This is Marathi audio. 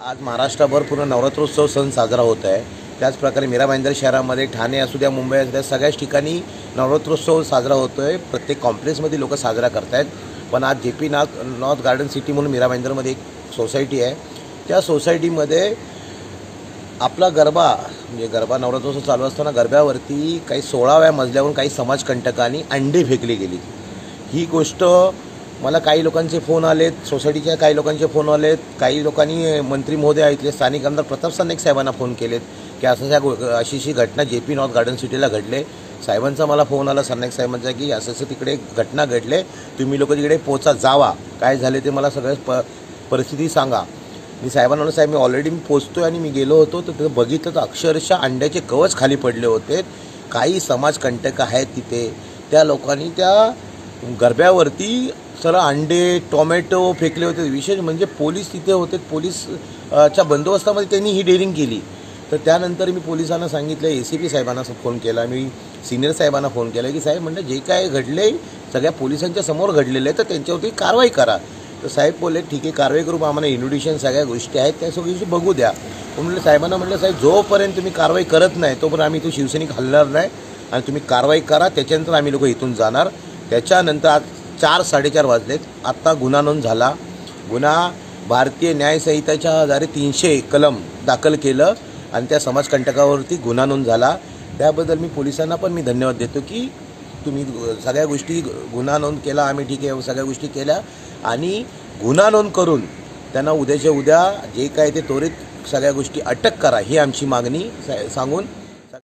आज महाराष्ट्रभर पूर्ण नवरात्रोत्सव सण साजरा होत आहे। त्याचप्रकारे मीरा भाईंदर शहरामध्ये ठाणे असू द्या, मुंबई असू द्या, सगळ्याच ठिकाणी नवरात्रोत्सव साजरा होतो आहे। प्रत्येक कॉम्प्लेक्समध्ये लोक साजरा करत आहेत। पण आज JP नॉर्थ गार्डन सिटी म्हणून मीरा भाईंदरमध्ये एक सोसायटी आहे। त्या सोसायटीमध्ये आपला गरबा म्हणजे गरबा नवरात्रोत्सव चालू असताना गरब्यावरती काही 16व्या मजल्यावरून काही समाजकंटकांनी अंडे फेकली गेली। ही गोष्ट मला काही लोकांचे फोन आलेत, सोसायटीच्या काही लोकांचे फोन आलेत, काही लोकांनी मंत्री महोदय इथले स्थानिक आमदार प्रताप सरनाईक साहेबांना फोन केलेत की अशी घटना JP नॉर्थ गार्डन सिटीला घडले। साहेबांचा मला फोन आला सरनाईक साहेबांचा की असं तिकडे घटना घडले, तुम्ही लोक तिकडे पोचा जावा, काय झाले ते मला सगळं परिस्थिती सांगा। मी साहेबांना साहेब मी ऑलरेडी पोचतोय आणि मी गेलो होतो तर तिथे बघितलं तर अक्षरशः अंड्याचे कवच खाली पडले होते। काही समाजकंटक आहेत तिथे, त्या लोकांनी त्या गरब्यावरती सरळ अंडे टोमॅटो फेकले होते। विशेष म्हणजे पोलीस तिथे होते, पोलीसच्या बंदोबस्तामध्ये त्यांनी ही डेअरिंग केली। तर त्यानंतर मी पोलिसांना सांगितलं, ACP साहेबांना फोन केला, मी सिनियर साहेबांना फोन केला की साहेब म्हणलं जे काय घडले सगळ्या पोलिसांच्या समोर घडलेलं आहे तर त्यांच्यावरती कारवाई करा। तर साहेब बोलले ठीक आहे कारवाई करू, आम्हाला इन्व्हिटेशन सगळ्या गोष्टी आहेत त्या सगळी बघू द्या। म्हणलं साहेबांना म्हटलं साहेब जोपर्यंत तुम्ही कारवाई करत नाही तोपर्यंत आम्ही शिवसैनिक हलणार नाही आणि तुम्ही कारवाई करा, त्याच्यानंतर आम्ही लोक इथून जाणार। त्याच्यानंतर आज 4-4:30 वाजलेत, आत्ता गुन्हा नोंद झाला। गुन्हा भारतीय न्याय संहिताच्या आधारे 300 कलम दाखल केलं आणि त्या समाजकंटकावरती गुन्हा नोंद झाला। त्याबद्दल मी पोलिसांना पण मी धन्यवाद देतो की तुम्ही सगळ्या गोष्टी गुन्हा नोंद केला, आम्ही ठीक आहे सगळ्या गोष्टी केल्या आणि गुन्हा नोंद करून त्यांना उद्याच्या उद्या जे काय ते त्वरित सगळ्या गोष्टी अटक करा ही आमची मागणी सांगून